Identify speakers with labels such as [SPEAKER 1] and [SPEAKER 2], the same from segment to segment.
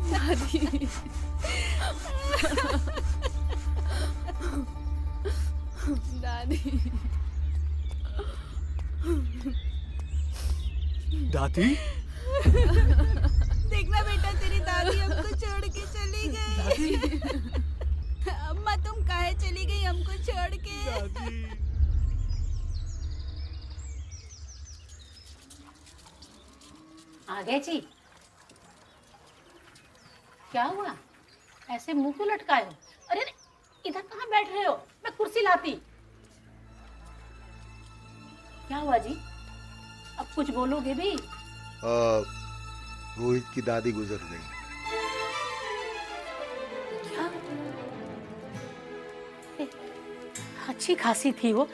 [SPEAKER 1] दादी। दादी।
[SPEAKER 2] दादी?
[SPEAKER 3] देखना बेटा, तेरी दादी हमको छोड़ के चली गई। अम्मा तुम काहे चली गई हमको छोड़ के?
[SPEAKER 2] दादी।
[SPEAKER 4] आ गए जी। क्या हुआ, ऐसे मुंह को लटकाए हो? अरे इधर कहाँ बैठ रहे हो, मैं कुर्सी लाती। क्या हुआ जी, अब कुछ बोलोगे भी?
[SPEAKER 5] रोहित की दादी गुजर गई।
[SPEAKER 4] क्या? अच्छी खासी थी वो,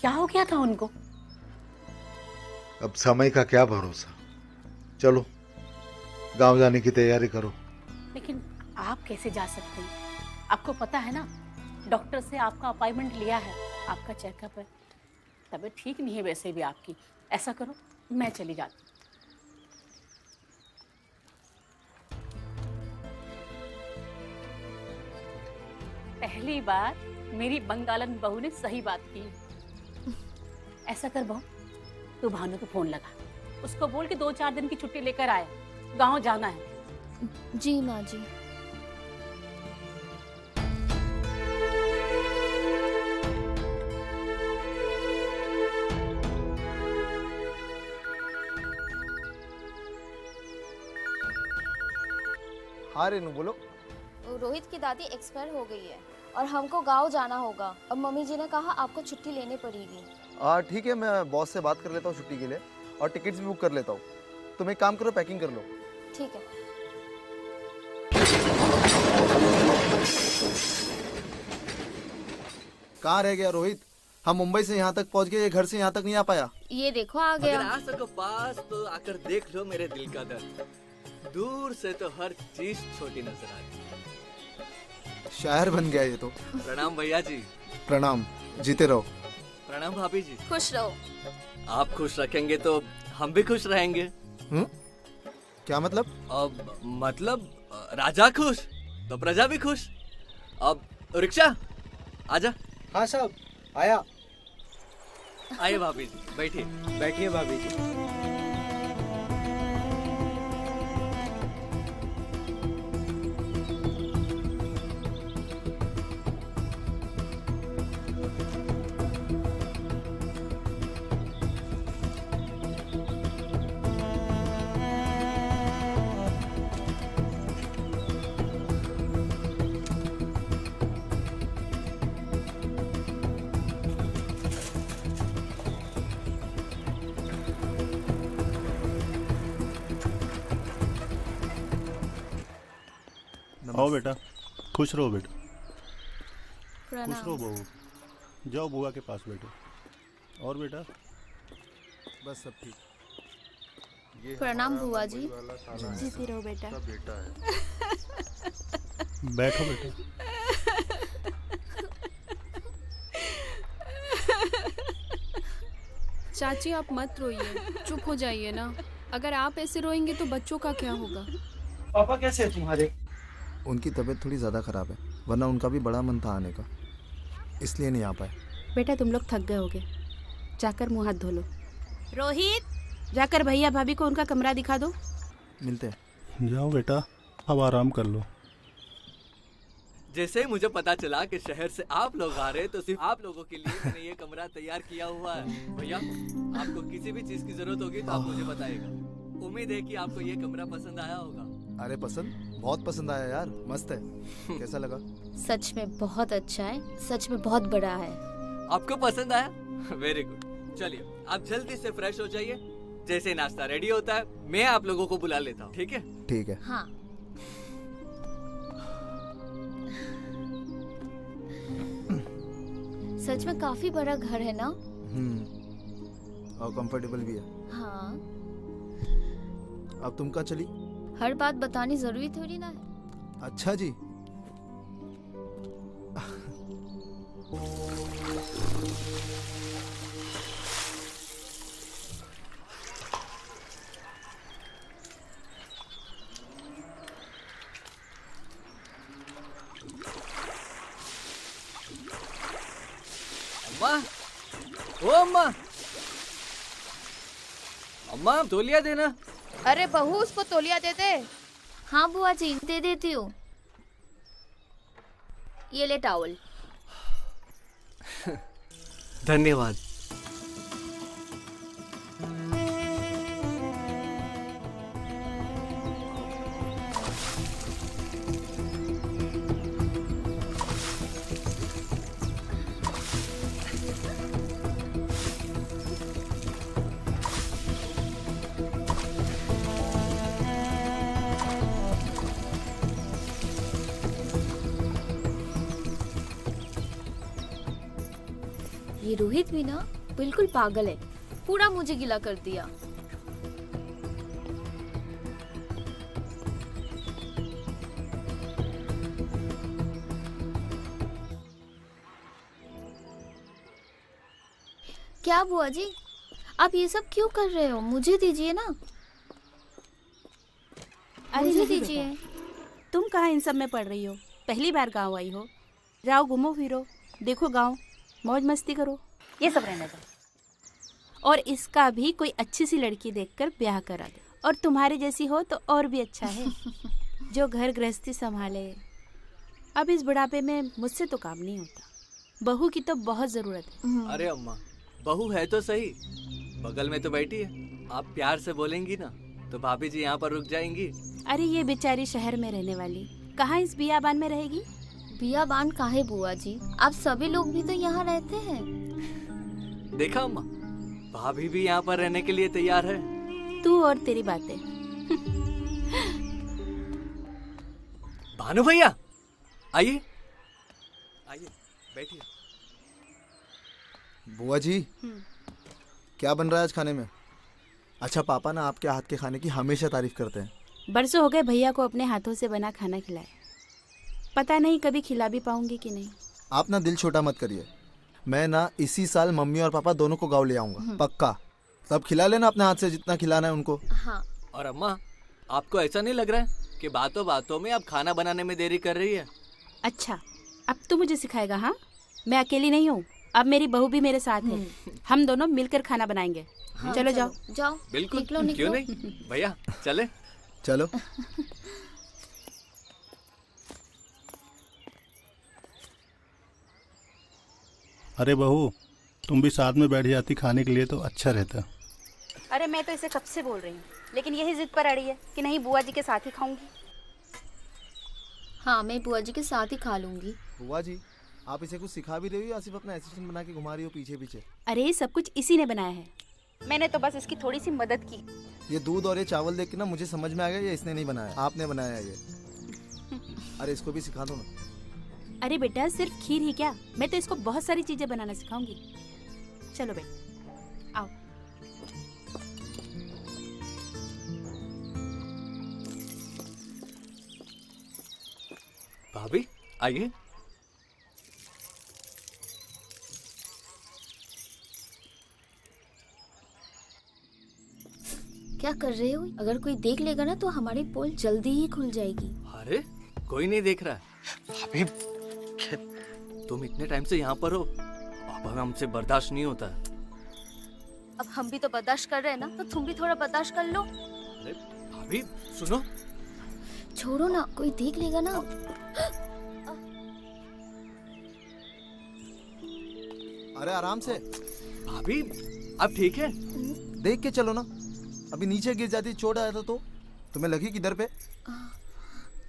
[SPEAKER 4] क्या हो गया था उनको?
[SPEAKER 5] अब समय का क्या भरोसा। चलो गांव जाने की तैयारी करो।
[SPEAKER 4] लेकिन आप कैसे जा सकते हैं? आपको पता है ना, डॉक्टर से आपका अपॉइंटमेंट लिया है, आपका चेकअप है। तबीयत ठीक नहीं है वैसे भी आपकी। ऐसा करो, मैं चली जाती हूँ। पहली बार मेरी बंगालन बहू ने सही बात की। ऐसा कर बहू, तू भानु को फोन लगा, उसको बोल के 2-4 दिन की छुट्टी लेकर आए, गांव जाना है।
[SPEAKER 1] जी माँ जी।
[SPEAKER 6] हाँ रेनू बोलो।
[SPEAKER 1] रोहित की दादी एक्सपायर हो गई है और हमको गांव जाना होगा। अब मम्मी जी ने कहा आपको छुट्टी लेनी पड़ेगी।
[SPEAKER 6] ठीक है, मैं बॉस से बात कर लेता हूँ छुट्टी के लिए और टिकट्स भी बुक कर लेता हूँ। तुम एक काम करो, पैकिंग कर लो।
[SPEAKER 1] ठीक है।
[SPEAKER 6] कहाँ रह गया रोहित? हम मुंबई से यहाँ तक पहुँच गए, ये घर से यहाँ तक नहीं आ पाया।
[SPEAKER 1] ये देखो आ गया।
[SPEAKER 2] अगर आ सको पास तो आकर देख लो मेरे दिल का दर्द। दूर से तो हर चीज छोटी नजर आती है।
[SPEAKER 6] शायर बन गया ये तो।
[SPEAKER 2] प्रणाम भैया जी।
[SPEAKER 6] प्रणाम, जीते रहो।
[SPEAKER 2] प्रणाम भाभी जी।
[SPEAKER 1] खुश रहो।
[SPEAKER 2] आप खुश रखेंगे तो हम भी खुश रहेंगे।
[SPEAKER 6] क्या मतलब?
[SPEAKER 2] अब मतलब राजा खुश तो प्रजा भी खुश। अब रिक्शा आजा।
[SPEAKER 7] हाँ साहब, आया।
[SPEAKER 2] आइए भाभी जी, बैठिए।
[SPEAKER 7] बैठिए भाभी जी।
[SPEAKER 8] आओ बेटा, खुश रहो बेटा।
[SPEAKER 1] प्रणाम।
[SPEAKER 8] खुश रहो बहू। जाओ बुआ के पास बैठो। और बेटा?
[SPEAKER 6] बस सब ठीक।
[SPEAKER 1] प्रणाम बुआ जी। जीती रहो बेटा।
[SPEAKER 5] बेटा है।
[SPEAKER 8] बैठो बेटा।
[SPEAKER 9] चाची आप मत रोइए, चुप हो जाइए ना। अगर आप ऐसे रोएंगे तो बच्चों का क्या होगा?
[SPEAKER 7] पापा कैसे है तुम्हारे?
[SPEAKER 6] उनकी तबीयत थोड़ी ज़्यादा ख़राब है, वरना उनका भी बड़ा मन था आने का, इसलिए नहीं आ पाए।
[SPEAKER 4] बेटा तुम लोग थक गए होगे, जाकर मुंह हाथ धो लो।
[SPEAKER 3] रोहित,
[SPEAKER 4] जाकर भैया भाभी को उनका कमरा दिखा दो।
[SPEAKER 6] मिलते हैं।
[SPEAKER 8] जाओ बेटा, अब आराम कर लो।
[SPEAKER 2] जैसे ही मुझे पता चला कि शहर से आप लोग आ रहे तो सिर्फ आप लोगों के लिए मैंने ये कमरा तैयार किया हुआ है। भैया आपको किसी भी चीज की जरूरत होगी तो आप मुझे बताइएगा। उम्मीद है कि आपको ये कमरा पसंद आया होगा।
[SPEAKER 6] अरे पसंद, बहुत पसंद आया यार, मस्त है। कैसा लगा?
[SPEAKER 1] सच में बहुत अच्छा है, सच में बहुत बड़ा है।
[SPEAKER 2] आपको पसंद आया? Very good. चलिए आप जल्दी से फ्रेश हो जाइए। जैसे नाश्ता रेडी होता है मैं आप लोगों को बुला लेता हूँ, ठीक है?
[SPEAKER 6] ठीक है।
[SPEAKER 1] हाँ। सच में काफी बड़ा घर है ना?
[SPEAKER 6] और कंफर्टेबल भी है।
[SPEAKER 1] हाँ।
[SPEAKER 6] अब तुम कहाँ चली?
[SPEAKER 1] हर बात बतानी जरूरी थोड़ी ना है।
[SPEAKER 6] अच्छा जी।
[SPEAKER 2] ओ अम्मा, अम्मा तौलिया देना।
[SPEAKER 3] अरे बहू उसको तौलिया दे दे।
[SPEAKER 1] हाँ बुआ जी दे देती हूँ। ये ले टॉवल।
[SPEAKER 2] धन्यवाद।
[SPEAKER 1] ये रोहित भी ना बिल्कुल पागल है, पूरा मुझे गिला कर दिया। क्या बुआ जी, आप ये सब क्यों कर रहे हो? मुझे दीजिए ना।
[SPEAKER 3] अरे
[SPEAKER 1] मुझे
[SPEAKER 3] नहीं
[SPEAKER 1] दीजिए।
[SPEAKER 3] बेटा, तुम कहाँ इन सब में पढ़ रही हो? पहली बार गांव आई हो, जाओ घूमो फिरो, देखो गांव, मौज मस्ती करो।
[SPEAKER 4] ये सब रहने दो।
[SPEAKER 3] और इसका भी कोई अच्छी सी लड़की देखकर ब्याह करा दो, और तुम्हारे जैसी हो तो और भी अच्छा है, जो घर गृहस्थी संभाले। अब इस बुढ़ापे में मुझसे तो काम नहीं होता, बहू की तो बहुत जरूरत है।
[SPEAKER 2] अरे अम्मा, बहू है तो सही, बगल में तो बैठी है। आप प्यार से बोलेंगी ना तो भाभी जी यहाँ पर रुक जाएंगी।
[SPEAKER 3] अरे ये बेचारी शहर में रहने वाली कहाँ इस बियाबान में रहेगी?
[SPEAKER 1] बियाबान काहे बुआ जी, आप सभी लोग भी तो यहाँ रहते हैं।
[SPEAKER 2] देखा अम्मा, भाभी भी यहाँ पर रहने के लिए तैयार है।
[SPEAKER 3] तू और तेरी बातें।
[SPEAKER 2] भानु भैया आइए, आइए बैठिए।
[SPEAKER 6] बुआ जी, क्या बन रहा है आज खाने में? अच्छा, पापा ना आपके हाथ के खाने की हमेशा तारीफ करते हैं।
[SPEAKER 3] बरसों हो गए भैया को अपने हाथों से बना खाना खिलाए, पता नहीं कभी खिला भी पाऊंगी कि नहीं।
[SPEAKER 6] आप ना दिल छोटा मत करिए, मैं ना इसी साल मम्मी और पापा दोनों को गाँव ले आऊँगा, पक्का। तब खिला लेना अपने हाथ से जितना खिलाना है उनको।
[SPEAKER 1] हाँ।
[SPEAKER 2] और अम्मा, आपको ऐसा नहीं लग रहा है कि बातों बातों में आप खाना बनाने में देरी कर रही है?
[SPEAKER 3] अच्छा, अब तू मुझे सिखाएगा? हाँ, मैं अकेली नहीं हूँ, अब मेरी बहू भी मेरे साथ है, हम दोनों मिलकर खाना बनाएंगे।
[SPEAKER 1] हाँ,
[SPEAKER 3] चलो जाओ
[SPEAKER 1] जाओ।
[SPEAKER 2] बिल्कुल,
[SPEAKER 1] निकलो,
[SPEAKER 2] क्यों
[SPEAKER 1] निकलो।
[SPEAKER 2] नहीं भैया, चले।
[SPEAKER 6] चलो।
[SPEAKER 8] अरे बहू, तुम भी साथ में बैठ जाती खाने के लिए तो अच्छा रहता।
[SPEAKER 3] अरे मैं तो इसे कब से बोल रही हूँ, लेकिन यही जिद पर अड़ी है कि नहीं बुआ जी के साथ ही खाऊंगी।
[SPEAKER 1] हाँ, मैं बुआ जी के साथ ही खा लूंगी।
[SPEAKER 6] बुआ जी, आप इसे कुछ सिखा भी रही हो या सिर्फ अपना असिस्टेंट बना के घुमा रही हो पीछे पीछे?
[SPEAKER 3] अरे सब कुछ इसी ने बनाया है, मैंने तो बस इसकी थोड़ी सी मदद की।
[SPEAKER 6] ये दूध और ये चावल देख के ना मुझे समझ में आ गया ये इसने नहीं बनाया, आपने बनाया है ये। अरे इसको भी सिखा दो ना।
[SPEAKER 3] अरे बेटा, सिर्फ खीर ही क्या, मैं तो इसको बहुत सारी चीजें बनाना सिखाऊंगी। चलो बेटा, आओ।
[SPEAKER 2] भाभी आइए।
[SPEAKER 1] क्या कर रहे हो? अगर कोई देख लेगा ना तो हमारी पोल जल्दी ही खुल जाएगी।
[SPEAKER 2] अरे कोई नहीं देख रहा।
[SPEAKER 6] भाभी,
[SPEAKER 2] तुम इतने टाइम से यहाँ पर हो, अब हमसे बर्दाश्त नहीं होता।
[SPEAKER 1] अब हम भी तो बर्दाश्त कर रहे हैं ना, तो तुम भी थोड़ा बर्दाश्त कर लो।
[SPEAKER 2] अरे भाभी सुनो।
[SPEAKER 1] छोड़ो ना, कोई देख लेगा ना।
[SPEAKER 6] अरे आराम से।
[SPEAKER 2] भाभी अब ठीक है?
[SPEAKER 6] देख के चलो ना, अभी नीचे गिर जाती चोट आया था तो तुम्हें लगी किधर पे?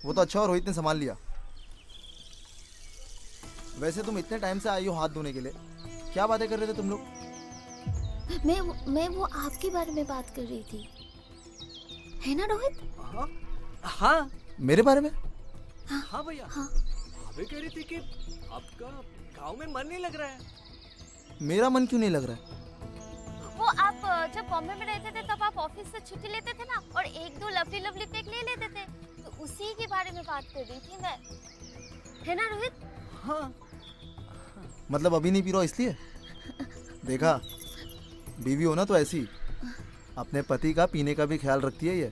[SPEAKER 6] वो तो अच्छा और रोहित ने संभाल लिया। वैसे तुम इतने टाइम से आई हो हाथ धोने के लिए, क्या बातें कर रहे थे तुम लोग?
[SPEAKER 1] मैं वो आपके बारे में बात कर रही थी, है ना रोहित?
[SPEAKER 2] हाँ हाँ।
[SPEAKER 6] मेरे बारे में?
[SPEAKER 2] हाँ भैया।
[SPEAKER 1] हाँ।
[SPEAKER 2] भाभी कह रही थी कि आपका गांव में मन नहीं लग रहा है।
[SPEAKER 6] मेरा मन क्यों नहीं लग रहा है?
[SPEAKER 1] वो आप जब बॉम्बे में रहते थे तब आप ऑफिस से छुट्टी लेते थे ना, और एक दो लवली लवली पेक ले लेते थे, तो उसी के बारे में बात कर रही थी मैं, है ना रोहित?
[SPEAKER 2] हाँ।
[SPEAKER 6] मतलब अभी नहीं पी रहा इसलिए? देखा, बीवी हो ना तो ऐसी अपने पति का पीने का भी ख्याल रखती है ये।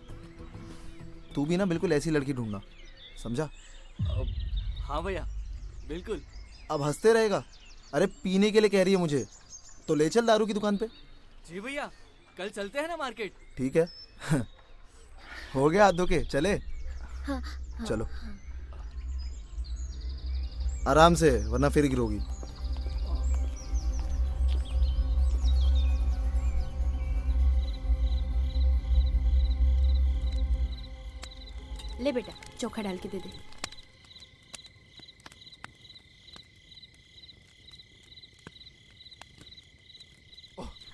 [SPEAKER 6] तू भी ना बिल्कुल ऐसी लड़की ढूंढना, समझा?
[SPEAKER 2] हाँ भैया बिल्कुल।
[SPEAKER 6] अब हंसते रहेगा? अरे पीने के लिए कह रही है मुझे, तो ले चल दारू की दुकान पे।
[SPEAKER 2] जी भैया, कल चलते हैं ना मार्केट।
[SPEAKER 6] ठीक है। हो गया हाथ धो के चले। चलो आराम से, वरना फिर गिरोगी।
[SPEAKER 3] ले बेटा, चोखा डाल के दे दे।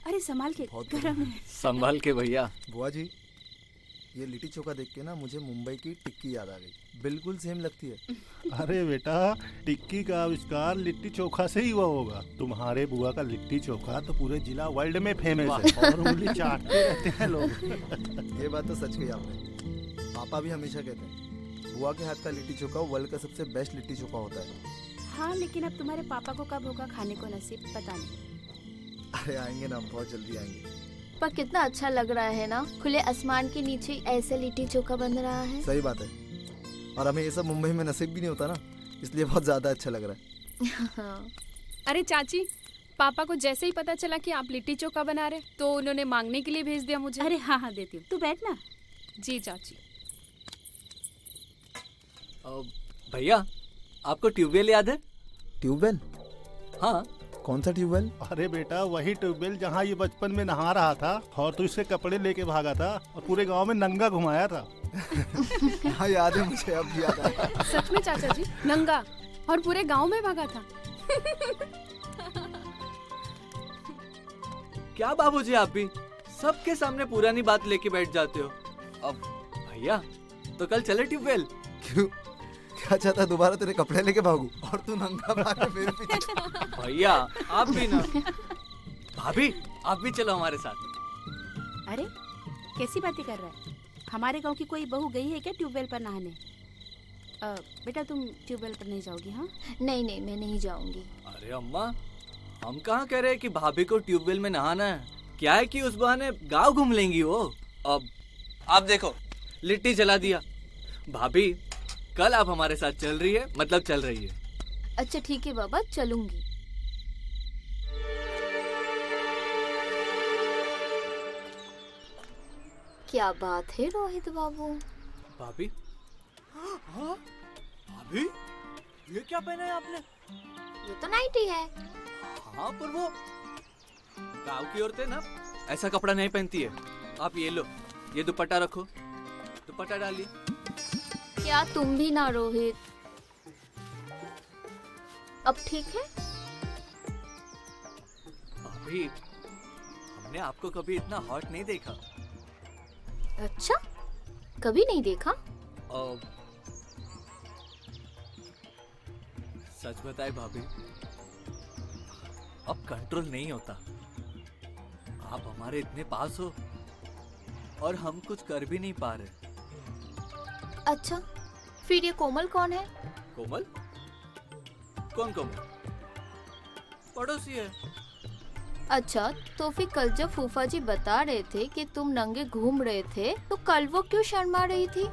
[SPEAKER 3] अरे संभाल के, गरम है।
[SPEAKER 2] संभाल के भैया।
[SPEAKER 6] बुआ जी, ये लिट्टी चोखा देख के ना मुझे मुंबई की टिक्की याद आ गई। बिल्कुल सेम लगती है।
[SPEAKER 8] अरे बेटा, टिक्की का आविष्कार लिट्टी चोखा से ही हुआ होगा। तुम्हारे बुआ का लिट्टी चोखा तो पूरे जिला वर्ल्ड में फेमस है और उंगली चाटते रहते हैं लोग।
[SPEAKER 6] ये बात तो सच कही आपने। पापा भी हमेशा कहते हैं बुआ के हाथ का लिट्टी चोखा वर्ल्ड का सबसे बेस्ट लिट्टी चोखा होता है।
[SPEAKER 3] हाँ, लेकिन अब तुम्हारे पापा को कब होगा खाने को नसीब, पता नहीं।
[SPEAKER 6] अरे आएंगे ना, बहुत जल्दी आएंगे।
[SPEAKER 1] पर कितना अच्छा लग रहा है ना, खुले आसमान के नीचे ऐसे लिट्टी चोखा बन रहा है।
[SPEAKER 6] सही बात है, और हमें ये सब मुंबई में नसीब भी नहीं होता ना, इसलिए बहुत ज्यादा अच्छा लग रहा है।
[SPEAKER 9] अरे चाची, पापा को जैसे ही पता चला कि आप लिट्टी चोखा बना रहे तो उन्होंने मांगने के लिए भेज दिया मुझे।
[SPEAKER 3] अरे हाँ हाँ, देती हूँ, तू बैठ ना।
[SPEAKER 9] जी चाची।
[SPEAKER 2] भैया, आपको ट्यूबवेल याद है?
[SPEAKER 6] ट्यूबवेल?
[SPEAKER 2] हाँ।
[SPEAKER 6] कौन सा ट्यूबवेल?
[SPEAKER 8] अरे बेटा, वही ट्यूबवेल जहाँ ये बचपन में नहा रहा था और तू इसके कपड़े लेके भागा था और पूरे गांव में नंगा घुमाया था।
[SPEAKER 6] हाँ याद है मुझे, अब भी याद आया।
[SPEAKER 9] सच में चाचा जी, नंगा और पूरे गांव में भागा था।
[SPEAKER 2] क्या बाबूजी, आप भी सबके सामने पुरानी बात लेके बैठ जाते हो। अब भैया, तो कल चले ट्यूबवेल।
[SPEAKER 6] क्यों, क्या चाहता दोबारा तेरे कपड़े लेके भागू और तू नंगा भागे फिर पीछे?
[SPEAKER 2] भैया आप भी ना। भाभी, आप भी चलो हमारे साथ।
[SPEAKER 3] अरे कैसी बातें कर रहा है? हमारे गांव की कोई बहू गई है क्या ट्यूबवेल पर नहाने? बेटा तुम ट्यूबवेल पर नहीं जाओगी? हाँ
[SPEAKER 1] नहीं नहीं, मैं नहीं जाऊंगी।
[SPEAKER 2] अरे अम्मा, हम कहाँ कह रहे हैं कि भाभी को ट्यूबवेल में नहाना है। क्या है कि उस बहाने गाँव घूम लेंगी वो। अब आप देखो, लिट्टी जला दिया। भाभी, कल आप हमारे साथ चल रही है, मतलब चल रही है।
[SPEAKER 1] अच्छा ठीक है बाबा, चलूंगी। क्या बात है रोहित बाबू।
[SPEAKER 2] भाभी, हाँ? भाभी, ये क्या पहना है आपने?
[SPEAKER 1] ये तो नाइटी है।
[SPEAKER 2] हाँ, पर वो गाँव की औरतें ना ऐसा कपड़ा नहीं पहनती है। आप ये लो, ये दुपट्टा रखो, दुपट्टा डालिए।
[SPEAKER 1] क्या तुम भी ना रोहित? अब ठीक है?
[SPEAKER 2] भाभी, हमने आपको कभी इतना हॉट नहीं देखा।
[SPEAKER 1] अच्छा, कभी नहीं देखा?
[SPEAKER 2] सच बताए भाभी, अब कंट्रोल नहीं होता। आप हमारे इतने पास हो और हम कुछ कर भी नहीं पा रहे।
[SPEAKER 1] अच्छा, फिर ये कोमल कौन है?
[SPEAKER 2] कोमल? कौन कोमल? पड़ोसी है।
[SPEAKER 1] अच्छा, तो फिर कल जब फूफा जी बता रहे थे कि तुम नंगे घूम रहे थे, तो कल वो क्यों शर्मा रही थी?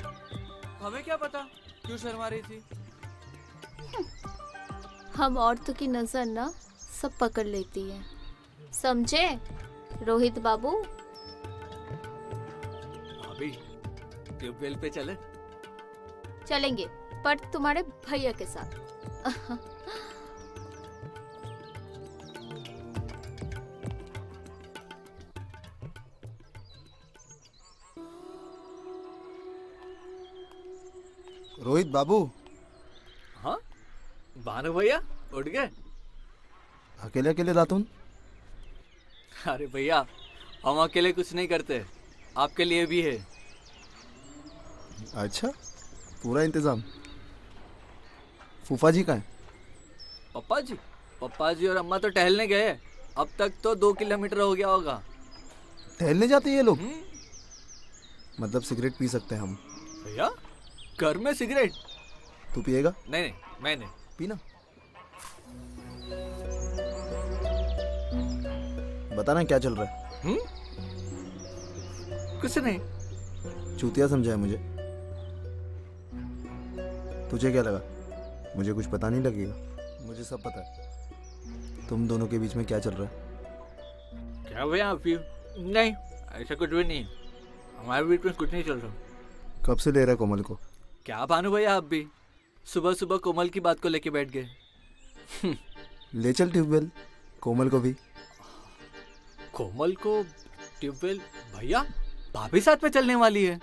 [SPEAKER 2] हमें क्या पता क्यों शर्मा रही थी।
[SPEAKER 1] हम औरतों की नजर ना सब पकड़ लेती है, समझे रोहित बाबू?
[SPEAKER 2] भाभी, ट्यूबवेल पे चले?
[SPEAKER 1] चलेंगे, पर तुम्हारे भैया के साथ।
[SPEAKER 6] रोहित बाबू।
[SPEAKER 2] हाँ, भानु भैया उठ गए?
[SPEAKER 6] अकेले अकेले दातुन?
[SPEAKER 2] अरे भैया, हम अकेले कुछ नहीं करते, आपके लिए भी है।
[SPEAKER 6] अच्छा, पूरा इंतजाम। फूफा जी कहाँ है?
[SPEAKER 2] पप्पा जी और अम्मा तो टहलने गए। अब तक तो 2 किलोमीटर हो गया होगा।
[SPEAKER 6] टहलने जाते हैं ये लोग? मतलब सिगरेट पी सकते हैं हम?
[SPEAKER 2] भैया, घर में सिगरेट?
[SPEAKER 6] तू पिएगा?
[SPEAKER 2] नहीं, मैं नहीं।
[SPEAKER 6] पीना। बताना क्या चल रहा है?
[SPEAKER 2] कुछ नहीं।
[SPEAKER 6] चूतिया समझा है मुझे? तुझे क्या लगा मुझे कुछ पता नहीं लगेगा? मुझे सब पता है तुम दोनों के बीच में क्या चल रहा है।
[SPEAKER 2] क्या भैया आप नहीं, ऐसा कुछ भी नहीं, हमारे बीच में कुछ नहीं चल रहा।
[SPEAKER 6] कब से ले रहा है कोमल को?
[SPEAKER 2] क्या भानु भैया, आप भी सुबह सुबह कोमल की बात को लेके बैठ गए।
[SPEAKER 6] ले चल ट्यूबवेल कोमल को भी।
[SPEAKER 2] कोमल को ट्यूबवेल? भैया भाभी साथ में चलने वाली है।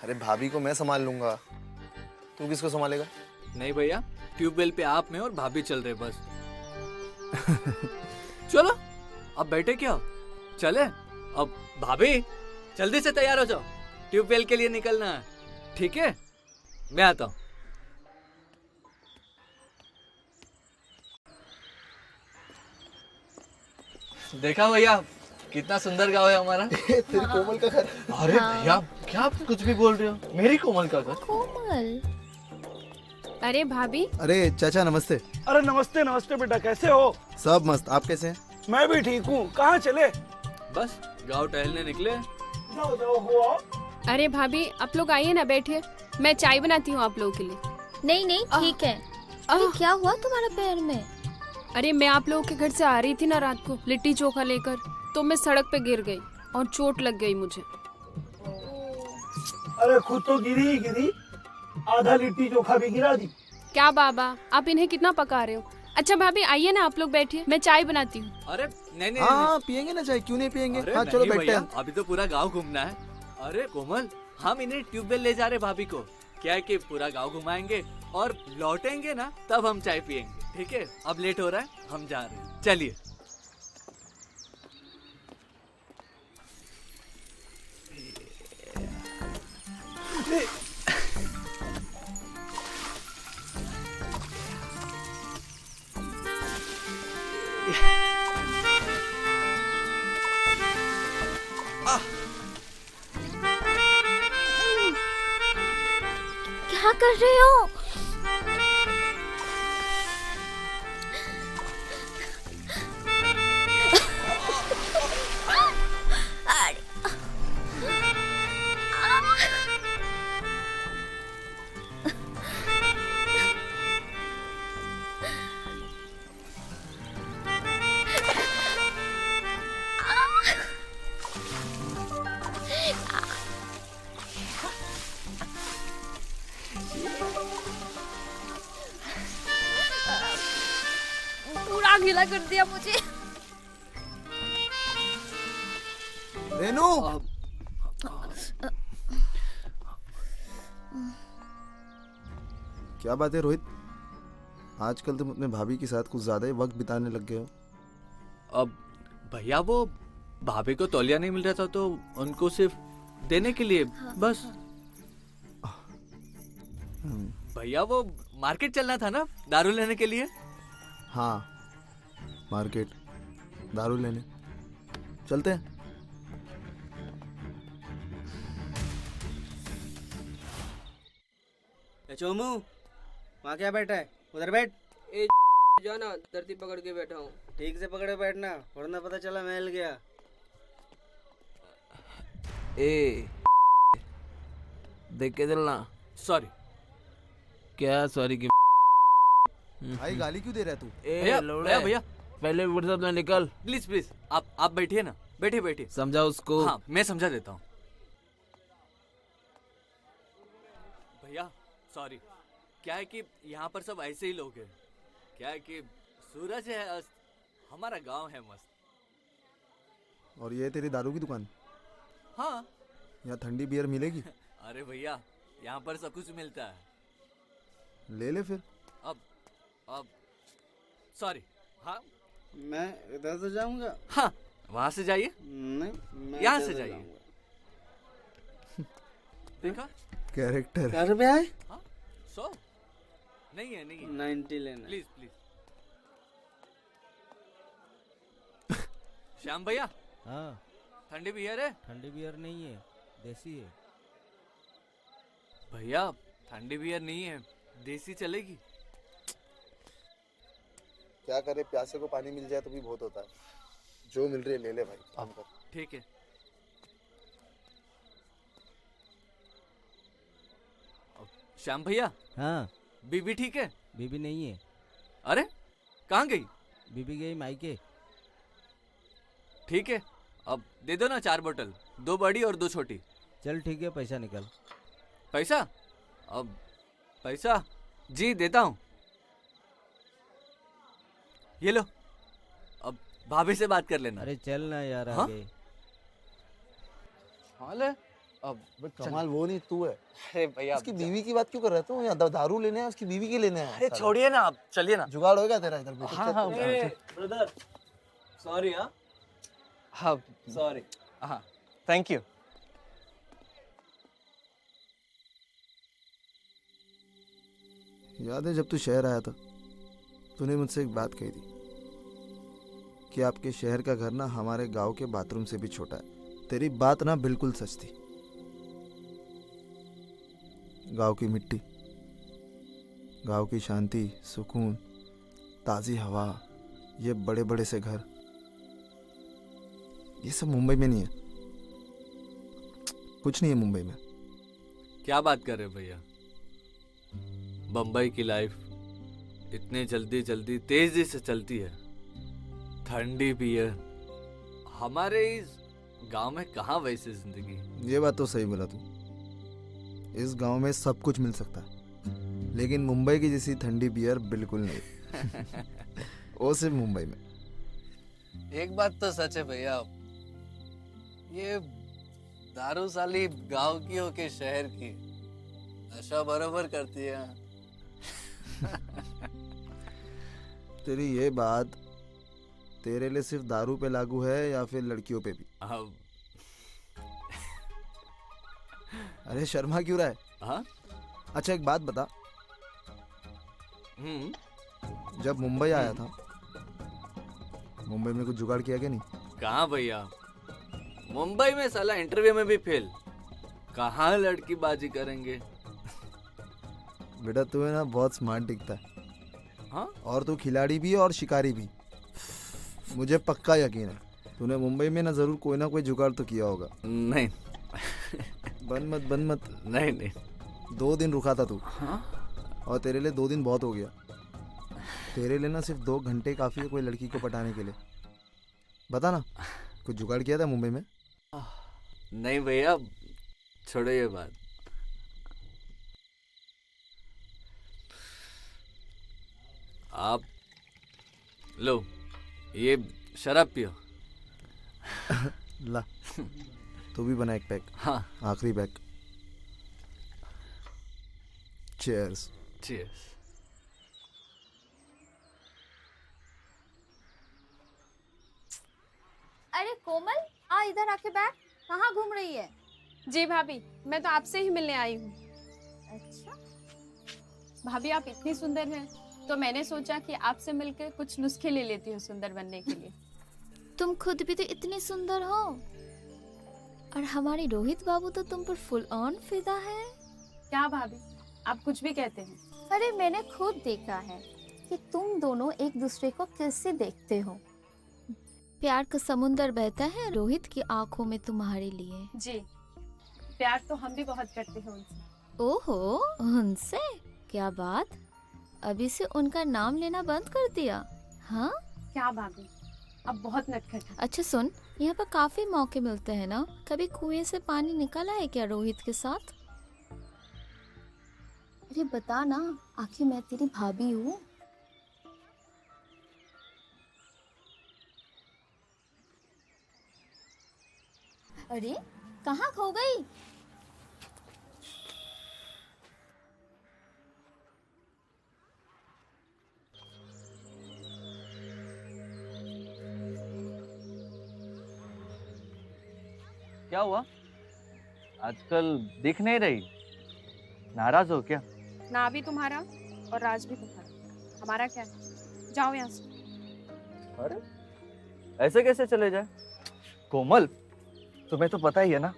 [SPEAKER 6] अरे भाभी को मैं संभाल लूंगा, तू किसको संभालेगा?
[SPEAKER 2] नहीं भैया, ट्यूबवेल पे आप में और भाभी चल रहे बस। चलो अब बैठे क्या, चले। अब भाभी जल्दी से तैयार हो जाओ, ट्यूबवेल के लिए निकलना है। ठीक है, मैं आता हूँ। देखा भैया कितना सुंदर गाँव है हमारा।
[SPEAKER 6] तेरी कोमल का घर।
[SPEAKER 2] अरे भैया क्या आप कुछ भी बोल रहे हो, मेरी कोमल का घर।
[SPEAKER 1] कोमल।
[SPEAKER 9] अरे भाभी।
[SPEAKER 6] अरे चाचा नमस्ते।
[SPEAKER 7] अरे नमस्ते नमस्ते बेटा, कैसे हो?
[SPEAKER 6] सब मस्त, आप कैसे हैं?
[SPEAKER 7] मैं भी ठीक हूँ। कहाँ चले?
[SPEAKER 2] बस गाँव टहलने निकले।
[SPEAKER 7] जाओ जाओ हो आओ।
[SPEAKER 9] अरे भाभी आप लोग आइए ना, बैठिए, मैं चाय बनाती हूँ आप लोगों के लिए।
[SPEAKER 1] नहीं नहीं ठीक है। अरे क्या हुआ तुम्हारे पैर में?
[SPEAKER 9] अरे मैं आप लोगों के घर से आ रही थी ना रात को लिट्टी चोखा लेकर, तो मैं सड़क पे गिर गई और चोट लग गई मुझे।
[SPEAKER 7] अरे खुद तो गिरी ही गिरी, आधा लिट्टी चोखा भी गिरा दी।
[SPEAKER 9] क्या बाबा, आप इन्हें कितना पका रहे हो। अच्छा भाभी आइए ना, आप लोग बैठिए, मैं चाय बनाती हूँ।
[SPEAKER 2] अरे नहीं नहीं,
[SPEAKER 6] हाँ पियेंगे ना चाय, क्यों नहीं पियेंगे।
[SPEAKER 2] अरे
[SPEAKER 6] हाँ
[SPEAKER 2] नहीं
[SPEAKER 6] चलो बैठते
[SPEAKER 2] भैया,
[SPEAKER 6] हैं।
[SPEAKER 2] अभी तो पूरा गांव घूमना है। अरे कोमल, हम इन्हें ट्यूबवेल ले जा रहे भाभी को। क्या है कि पूरा गांव घुमाएंगे और लौटेंगे ना तब हम चाय पियेंगे। ठीक है, अब लेट हो रहा है, हम जा रहे हैं, चलिए।
[SPEAKER 1] क्या कर रहे हो? पूरा गीला कर दिया मुझे।
[SPEAKER 6] रेनू, क्या बात है रोहित, आजकल तुम अपने भाभी के साथ कुछ ज्यादा ही वक्त बिताने लग गए हो।
[SPEAKER 2] अब भैया वो भाभी को तौलिया नहीं मिल रहा था तो उनको सिर्फ देने के लिए बस। भैया वो मार्केट चलना था ना दारू लेने के लिए।
[SPEAKER 6] हाँ मार्केट दारू लेने चलते हैं।
[SPEAKER 10] चोमू वहाँ क्या बैठा है, उधर बैठ।
[SPEAKER 11] ए जाना, धरती पकड़ के बैठा हूँ।
[SPEAKER 10] ठीक से पकड़े बैठना, वरना पता चला मैं हिल गया।
[SPEAKER 11] ए देख के चलना।
[SPEAKER 2] सॉरी।
[SPEAKER 11] क्या सॉरी की?
[SPEAKER 6] भाई गाली क्यों दे रहा है तू?
[SPEAKER 2] भैया भैया भैया
[SPEAKER 11] पहले फुर्सत में निकल।
[SPEAKER 2] प्लीज प्लीज आप बैठिए ना, बैठिए बैठिए।
[SPEAKER 11] समझा उसको।
[SPEAKER 2] हाँ मैं समझा देता हूँ। भैया सॉरी, क्या है कि यहाँ पर सब ऐसे ही लोग हैं। क्या है कि सूरज है अस्त, हमारा गांव है मस्त।
[SPEAKER 6] और ये तेरी दारू की दुकान?
[SPEAKER 2] हाँ।
[SPEAKER 6] यहाँ ठंडी बियर मिलेगी?
[SPEAKER 2] अरे भैया यहाँ पर सब कुछ मिलता है।
[SPEAKER 6] ले ले फिर।
[SPEAKER 2] अब सॉरी। हाँ
[SPEAKER 10] मैं इधर से जाऊंगा।
[SPEAKER 2] हाँ वहां से जाइए।
[SPEAKER 10] नहीं मैं
[SPEAKER 2] यहाँ से जाइए। देखा
[SPEAKER 6] कैरेक्टर।
[SPEAKER 10] क्या रुपया है?
[SPEAKER 2] हाँ 100 नहीं है, नहीं है।
[SPEAKER 10] 90 लेना।
[SPEAKER 2] Please please. श्याम भैया।
[SPEAKER 12] हाँ
[SPEAKER 2] ठंडी बियर है?
[SPEAKER 12] ठंडी बियर नहीं है, देसी है।
[SPEAKER 2] भैया ठंडी बियर नहीं है, देसी चलेगी।
[SPEAKER 6] क्या करे, प्यासे को पानी मिल जाए तो भी बहुत होता है। जो मिल रही है ले ले भाई, काम कर।
[SPEAKER 2] ठीक है। श्याम भैया।
[SPEAKER 12] हाँ
[SPEAKER 2] बीबी ठीक है?
[SPEAKER 12] बीबी नहीं है।
[SPEAKER 2] अरे कहाँ गई?
[SPEAKER 12] बीबी गई मायके।
[SPEAKER 2] ठीक है, अब दे दो ना 4 बोतल, 2 बड़ी और 2 छोटी।
[SPEAKER 12] चल ठीक है, पैसा निकल।
[SPEAKER 2] पैसा? अब पैसा जी देता हूँ, ये लो। अब भाभी से बात कर लेना।
[SPEAKER 12] अरे चल ना यार
[SPEAKER 2] हाँ?
[SPEAKER 12] आगे।
[SPEAKER 2] हाल है अब
[SPEAKER 6] कमाल वो नहीं तू है।
[SPEAKER 2] अरे भैया
[SPEAKER 6] उसकी बीवी की बात क्यों कर रहे हो? यहाँ दारू लेने हैं, उसकी बीवी के लेने हैं।
[SPEAKER 2] अरे छोड़िए ना, आप चलिए ना।
[SPEAKER 6] जुगाड़ होएगा तेरा इधर पे।
[SPEAKER 2] हाँ हाँ
[SPEAKER 13] ब्रदर सॉरी। हाँ सॉरी।
[SPEAKER 2] हाँ
[SPEAKER 13] थैंक यू।
[SPEAKER 6] याद है जब तू शहर आया था, तूने मुझसे एक बात कही थी कि आपके शहर का घर ना हमारे गांव के बाथरूम से भी छोटा है। तेरी बात ना बिल्कुल सच थी। गांव की मिट्टी, गांव की शांति, सुकून, ताज़ी हवा, ये बड़े बड़े से घर, ये सब मुंबई में नहीं है। कुछ नहीं है मुंबई में।
[SPEAKER 2] क्या बात कर रहे हो भैया? बम्बई की लाइफ इतनी जल्दी जल्दी तेजी से चलती है, ठंडी भी है। हमारे इस गांव में कहाँ वैसी जिंदगी।
[SPEAKER 6] ये बात तो सही बोला तू। इस गांव में सब कुछ मिल सकता है, लेकिन मुंबई की जैसी ठंडी बियर बिल्कुल नहीं। वो सिर्फ मुंबई में।
[SPEAKER 2] एक बात तो सच है भैया, ये दारू साली गांव की हो के शहर की, नशा बराबर करती है।
[SPEAKER 6] तेरी ये बात तेरे लिए सिर्फ दारू पे लागू है या फिर लड़कियों पे भी?
[SPEAKER 2] अब
[SPEAKER 6] अरे शर्मा क्यों रहा है?
[SPEAKER 2] हाँ?
[SPEAKER 6] अच्छा एक बात बता, जब मुंबई आया था, मुंबई में कुछ जुगाड़ किया क्या नहीं?
[SPEAKER 2] कहाँ भैया, मुंबई में साला इंटरव्यू में भी फेल, कहाँ लड़की बाजी करेंगे।
[SPEAKER 6] बेटा तू है ना बहुत स्मार्ट दिखता है।
[SPEAKER 2] हाँ?
[SPEAKER 6] और तू खिलाड़ी भी और शिकारी भी। मुझे पक्का यकीन है तूने मुंबई में ना जरूर कोई ना कोई जुगाड़ तो किया होगा।
[SPEAKER 2] नहीं।
[SPEAKER 6] बन मत।
[SPEAKER 2] नहीं नहीं।
[SPEAKER 6] 2 दिन रुका था तू।
[SPEAKER 2] हाँ?
[SPEAKER 6] और तेरे लिए 2 दिन बहुत हो गया। तेरे लिए ना सिर्फ 2 घंटे काफी है कोई लड़की को पटाने के लिए। बता ना, कुछ जुगाड़ किया था मुंबई में?
[SPEAKER 2] नहीं भैया, छोड़ो ये बात। आप लो ये शराब पियो।
[SPEAKER 6] ला तू भी बना एक पैक।
[SPEAKER 2] हाँ
[SPEAKER 6] आखिरी पैक। चीयर्स।
[SPEAKER 2] चीयर्स।
[SPEAKER 1] अरे कोमल, आ इधर आके बैठ। कहाँ घूम रही है?
[SPEAKER 9] जी भाभी, मैं तो आपसे ही मिलने आई हूँ।
[SPEAKER 1] अच्छा
[SPEAKER 9] भाभी आप इतनी सुंदर हैं, तो मैंने सोचा कि आपसे मिलकर कुछ नुस्खे ले लेती हूँ सुंदर बनने के लिए।
[SPEAKER 1] तुम खुद भी तो इतनी सुंदर हो, और हमारे रोहित बाबू तो तुम पर फुल ऑन फिदा है।
[SPEAKER 9] क्या भाभी, आप कुछ भी कहते हैं।
[SPEAKER 1] अरे मैंने खुद देखा है कि तुम दोनों एक दूसरे को कैसे देखते हो। प्यार का समुंदर बहता है रोहित की आंखों में तुम्हारे लिए।
[SPEAKER 9] जी, प्यार तो हम भी बहुत करते हैं उनसे।
[SPEAKER 1] ओहो, उनसे? क्या बात, अभी से उनका नाम लेना बंद कर दिया? हाँ
[SPEAKER 9] क्या भाभी, अब बहुत नटखट है।
[SPEAKER 1] अच्छा सुन, यहाँ पर काफी मौके मिलते हैं ना, कभी कुएं से पानी निकाला है क्या रोहित के साथ? अरे बता ना, आखिर मैं तेरी भाभी हूँ। अरे कहाँ खो गई?
[SPEAKER 13] क्या हुआ? आजकल दिख नहीं रही, नाराज हो क्या?
[SPEAKER 9] ना भी तुम्हारा और राज भी तुम्हारा, हमारा क्या है? जाओ यहाँ से।
[SPEAKER 13] अरे ऐसे कैसे चले जाए? कोमल, तुम्हें तो पता ही है ना,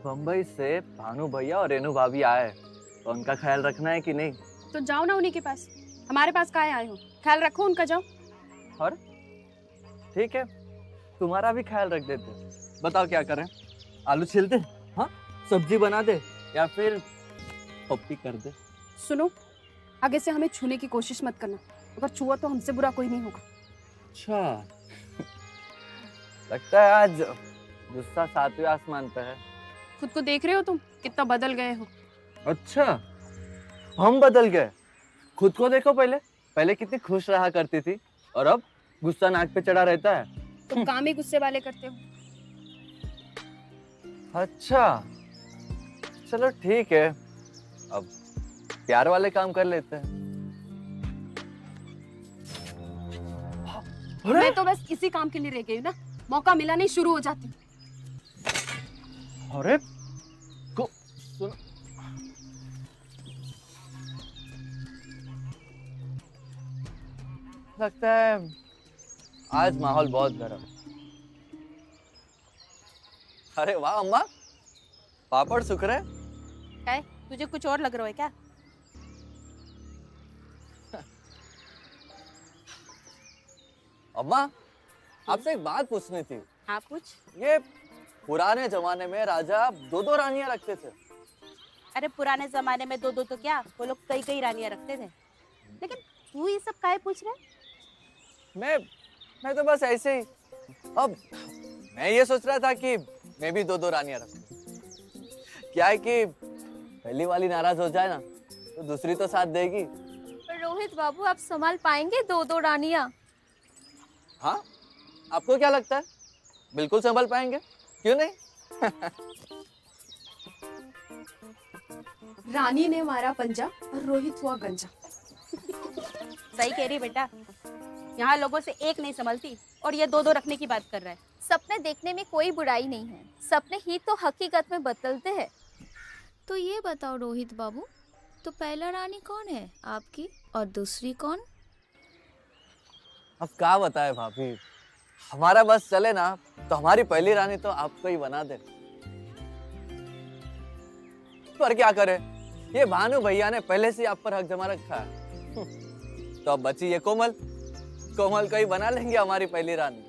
[SPEAKER 13] बम्बई से भानु भैया और रेनू भाभी आए, तो उनका ख्याल रखना है कि नहीं?
[SPEAKER 9] तो जाओ ना उन्हीं के पास, हमारे पास काहे आए हो? ख्याल रखो उनका, जाओ।
[SPEAKER 13] और ठीक है, तुम्हारा भी ख्याल रख देते। बताओ क्या करें? आलू छील दे, हाँ, सब्जी बना दे, या फिर पप्पी कर दे?
[SPEAKER 9] सुनो, आगे से हमें छूने की कोशिश मत करना, अगर छुआ तो हमसे बुरा कोई नहीं होगा।
[SPEAKER 13] अच्छा लगता है आज गुस्सा 7वें आसमान पे है।
[SPEAKER 9] खुद को देख रहे हो तुम कितना बदल गए हो।
[SPEAKER 13] अच्छा, हम बदल गए? खुद को देखो पहले, पहले कितनी खुश रहा करती थी और अब गुस्सा नाक पे चढ़ा रहता है।
[SPEAKER 9] तुम काम ही गुस्से वाले करते हो।
[SPEAKER 13] अच्छा, चलो ठीक है, अब प्यार वाले काम कर लेते हैं।
[SPEAKER 9] मैं तो बस इसी काम के लिए रह गई हूँ ना, मौका मिला नहीं शुरू हो जाती।
[SPEAKER 13] अरे सुनो, लगता है आज माहौल बहुत गर्म। अरे वाह अम्मा, पापड़ सूख रहे।
[SPEAKER 3] क्या है? तुझे कुछ और लग रहा है क्या?
[SPEAKER 13] अम्मा, आपसे एक बात पूछनी थी।
[SPEAKER 3] हाँ पूछ।
[SPEAKER 13] ये पुराने जमाने में राजा 2-2 रानियां रखते थे।
[SPEAKER 3] अरे पुराने जमाने में 2-2 तो क्या, वो लोग कई रानियां रखते थे। लेकिन तू ये सब काहे पूछ रहा है?
[SPEAKER 13] मैं तो बस ऐसे ही, अब मैं ये सोच रहा था कि मैं भी 2-2 रानियां रखूं। क्या है कि पहली वाली नाराज हो जाए ना तो दूसरी तो साथ देगी।
[SPEAKER 1] रोहित बाबू, आप संभाल पाएंगे 2-2 रानियां?
[SPEAKER 13] हाँ, आपको क्या लगता है? बिल्कुल संभाल पाएंगे, क्यों नहीं?
[SPEAKER 9] रानी ने मारा पंजा और रोहित हुआ गंजा।
[SPEAKER 3] सही कह रही बेटा, यहाँ लोगों से एक नहीं संभलती और ये 2-2 रखने की बात कर रहा है।
[SPEAKER 1] सपने देखने में कोई बुराई नहीं है, सपने ही तो हकीकत में बदलते हैं। तो ये बताओ रोहित बाबू, तो पहला रानी कौन है आपकी और दूसरी कौन?
[SPEAKER 13] अब क्या बताए भाभी, हमारा बस चले ना तो हमारी पहली रानी तो आपको ही बना दे। पर क्या करे, ये भानु भैया ने पहले से आप पर हक जमा रखा है। तो अब बची ये कोमल, कोमल को ही बना लेंगे हमारी पहली रानी।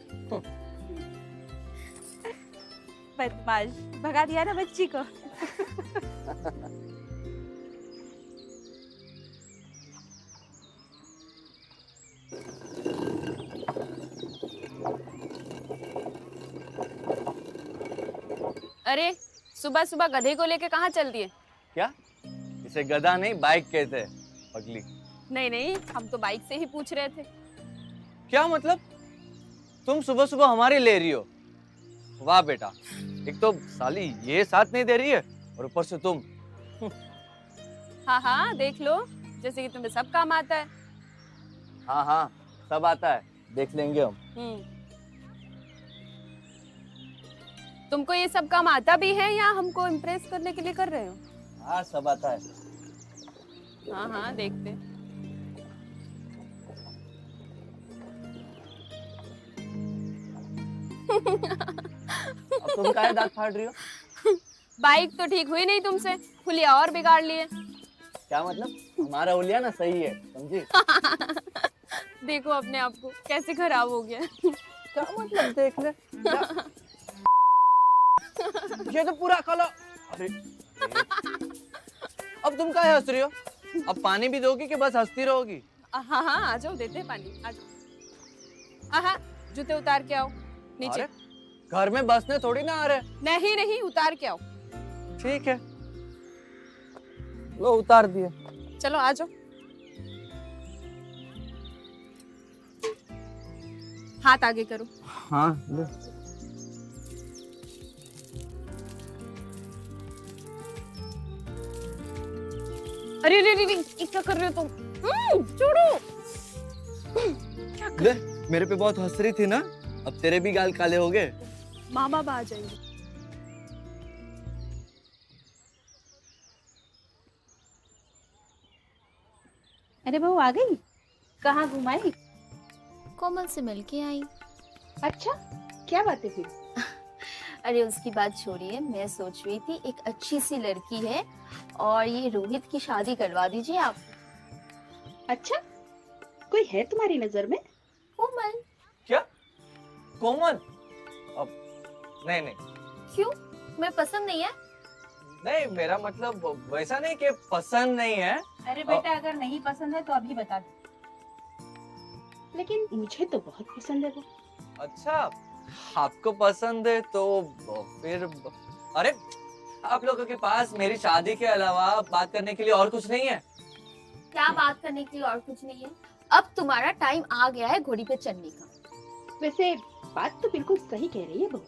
[SPEAKER 3] बदमाश, भगा दिया ना बच्ची को।
[SPEAKER 9] अरे सुबह सुबह गधे को लेके कहाँ चल दिए?
[SPEAKER 13] क्या? इसे गधा नहीं बाइक कहते हैं, पगली।
[SPEAKER 9] नहीं नहीं, हम तो बाइक से ही पूछ रहे थे।
[SPEAKER 13] क्या मतलब? तुम सुबह सुबह हमारी ले रही हो? वाह बेटा, एक तो साली ये साथ नहीं दे रही है और ऊपर से तुम।
[SPEAKER 9] हाँ हाँ, देख लो, जैसे कि तुम्हें सब काम आता है।
[SPEAKER 13] हाँ हाँ, सब आता है, देख लेंगे हम।
[SPEAKER 9] तुमको ये सब काम आता भी है या हमको इम्प्रेस करने के लिए कर रहे हो?
[SPEAKER 13] हाँ, सब आता है।
[SPEAKER 9] हाँ हाँ, देखते।
[SPEAKER 13] अब तुम काहे दांत फाड़ रही हो?
[SPEAKER 9] बाइक तो ठीक हुई नहीं तुमसे, हुलिया और बिगाड़ लिए।
[SPEAKER 13] क्या मतलब? हमारा हुलिया ना सही है, समझी?
[SPEAKER 9] देखो अपने आप को कैसे खराब हो गया।
[SPEAKER 13] क्या मतलब? देख ले। ये तो पूरा काला। अरे अब तुम काहे हंस रही हो? अब पानी भी दोगी कि बस हंसती रहोगी?
[SPEAKER 9] हाँ हाँ, आ जाओ, देते हैं पानी, आ जाओ। हाँ, जूते उतार के आओ नीचे।
[SPEAKER 13] घर में बसने थोड़ी ना आ रहे।
[SPEAKER 9] नहीं नहीं, उतार के आओ।
[SPEAKER 13] ठीक है, लो उतार दिए।
[SPEAKER 9] चलो आ जाओ। हाथ आगे करो।
[SPEAKER 13] हाँ लो।
[SPEAKER 9] अरे अरे अरे, क्या कर रहे हो तुम? छोड़ो। क्या कर...
[SPEAKER 13] ले, मेरे पे बहुत हंस रही थी ना, अब तेरे भी गाल काले हो गए।
[SPEAKER 9] माँ बाप आ जाएंगे।
[SPEAKER 3] अरे बहू आ गई? कहाँ घुमाई?
[SPEAKER 1] कोमल से मिलके आई।
[SPEAKER 3] अच्छा, क्या बात है फिर?
[SPEAKER 1] अरे उसकी बात छोड़िए, मैं सोच रही थी एक अच्छी सी लड़की है और ये रोहित की शादी करवा दीजिए आप।
[SPEAKER 3] अच्छा, कोई है तुम्हारी नजर में?
[SPEAKER 1] कोमल।
[SPEAKER 13] क्या? कोमल? अब नहीं नहीं।
[SPEAKER 1] क्यों? मैं पसंद नहीं है?
[SPEAKER 13] नहीं, मेरा मतलब वैसा नहीं कि पसंद नहीं है।
[SPEAKER 3] अरे बेटा, अगर नहीं पसंद है तो अभी बता दो। लेकिन मुझे तो बहुत पसंद है वो।
[SPEAKER 13] अच्छा, आपको पसंद है तो फिर अरे आप लोगों के पास मेरी शादी के अलावा बात करने के लिए और कुछ नहीं है?
[SPEAKER 1] क्या बात करने के लिए और कुछ नहीं है? अब तुम्हारा टाइम आ गया है घोड़ी पे चढ़ने का।
[SPEAKER 14] वैसे बात तो बिल्कुल सही कह रही है बहू।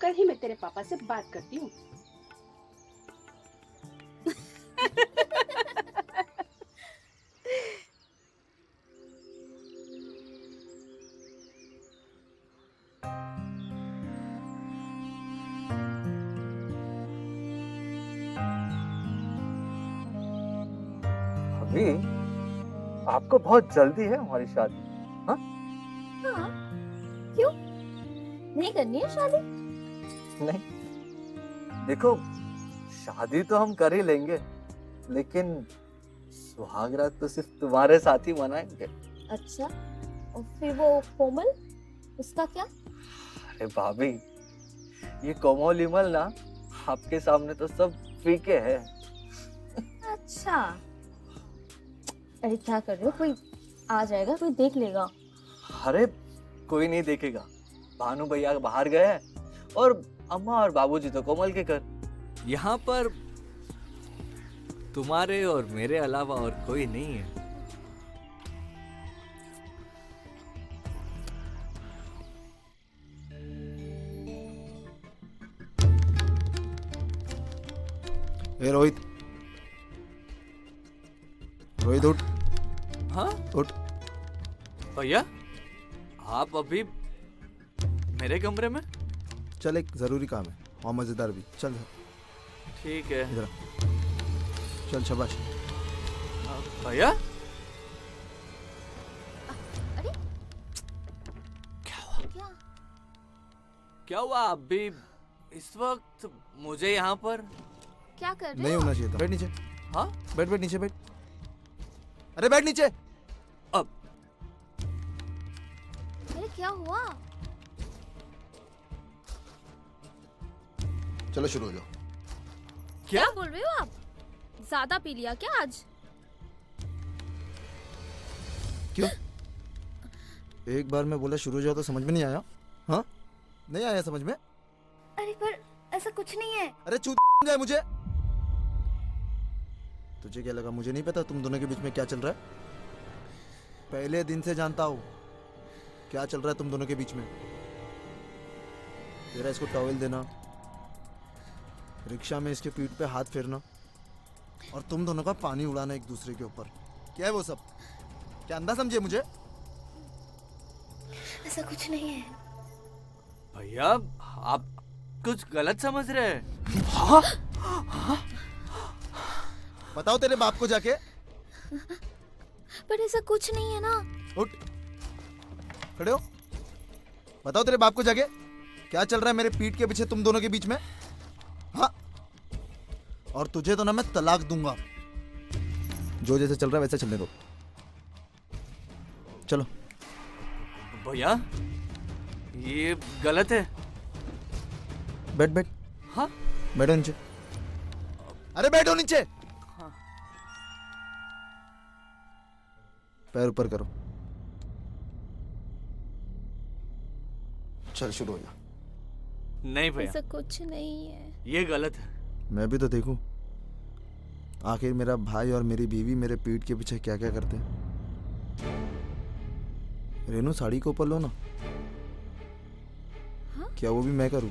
[SPEAKER 14] कल ही मैं तेरे पापा से बात करती हूँ।
[SPEAKER 13] अभी आपको बहुत जल्दी है हमारी शादी? हाँ?
[SPEAKER 1] हाँ, क्यों? नहीं करनी है शादी?
[SPEAKER 13] नहीं, देखो शादी तो हम कर ही लेंगे, लेकिन सुहागरात तो सिर्फ तुम्हारे साथ ही मनाएंगे।
[SPEAKER 1] अच्छा, और फिर वो कोमल, उसका क्या?
[SPEAKER 13] अरे भाभी, ये कोमल विमल ना आपके सामने तो सब फीके है।
[SPEAKER 1] अच्छा, अरे क्या कर रहे हो? कोई आ जाएगा, कोई देख लेगा।
[SPEAKER 13] अरे कोई नहीं देखेगा, भानु भैया बाहर गए हैं और अम्मा और बाबूजी तो कोमल के घर।
[SPEAKER 2] यहाँ पर तुम्हारे और मेरे अलावा और कोई नहीं है।
[SPEAKER 6] ए रोहित, रोहित उठ।
[SPEAKER 2] हाँ
[SPEAKER 6] उठ।
[SPEAKER 2] भैया, आप अभी मेरे कमरे में?
[SPEAKER 6] चल, एक जरूरी काम है और मजेदार भी। चल
[SPEAKER 2] ठीक है।
[SPEAKER 6] इधर चल, शाबाश।
[SPEAKER 2] भैया,
[SPEAKER 1] अरे
[SPEAKER 2] क्या हुआ? अभी इस वक्त मुझे यहाँ पर
[SPEAKER 1] क्या कर रहे
[SPEAKER 6] नहीं
[SPEAKER 1] हो?
[SPEAKER 6] होना चाहिए था। बैठ नीचे।
[SPEAKER 2] हाँ,
[SPEAKER 6] बैठ बैठ नीचे बैठ। अरे बैठ नीचे।
[SPEAKER 2] अब
[SPEAKER 1] अरे क्या हुआ?
[SPEAKER 6] चलो शुरू हो जाओ।
[SPEAKER 1] क्या बोल रहे हो आप? ज्यादा पी लिया क्या आज?
[SPEAKER 6] क्यों? एक बार मैं बोला शुरू हो जाओ तो समझ में नहीं आया? हाँ, नहीं आया समझ में?
[SPEAKER 1] अरे पर ऐसा कुछ नहीं है।
[SPEAKER 6] अरे चूत जाए मुझे। तुझे क्या लगा मुझे नहीं पता तुम दोनों के बीच में क्या चल रहा है? पहले दिन से जानता हूँ क्या चल रहा है तुम दोनों के बीच में। तेरा इसको टॉवेल देना, रिक्शा में इसके पीठ पे हाथ फेरना और तुम दोनों का पानी उड़ाना एक दूसरे के ऊपर। क्या है वो सब? क्या अंदाज समझे मुझे?
[SPEAKER 1] ऐसा कुछ नहीं है
[SPEAKER 2] भैया, आप कुछ गलत समझ रहे हैं। हाँ? हाँ?
[SPEAKER 6] बताओ तेरे बाप को जाके।
[SPEAKER 1] पर ऐसा कुछ नहीं है ना।
[SPEAKER 6] उठ, खड़े हो। बताओ तेरे बाप को जाके क्या चल रहा है मेरे पीठ के पीछे तुम दोनों के बीच में। हाँ, और तुझे तो ना मैं तलाक दूंगा। जो जैसे चल रहा है वैसे चलने दो। चलो।
[SPEAKER 2] भैया, ये गलत है।
[SPEAKER 6] बैठ बैठ।
[SPEAKER 2] हाँ,
[SPEAKER 6] बैठो नीचे। अरे बैठो नीचे।
[SPEAKER 2] हाँ।
[SPEAKER 6] पैर ऊपर करो। चल शुरू हो जा।
[SPEAKER 2] नहीं भैया,
[SPEAKER 1] ऐसा कुछ नहीं है।
[SPEAKER 2] ये गलत है।
[SPEAKER 6] मैं भी तो देखूं आखिर मेरा भाई और मेरी बीवी मेरे पीठ के पीछे क्या क्या करते हैं। रेनू, साड़ी को ऊपर लो ना।
[SPEAKER 1] हाँ?
[SPEAKER 6] क्या वो भी मैं करूं?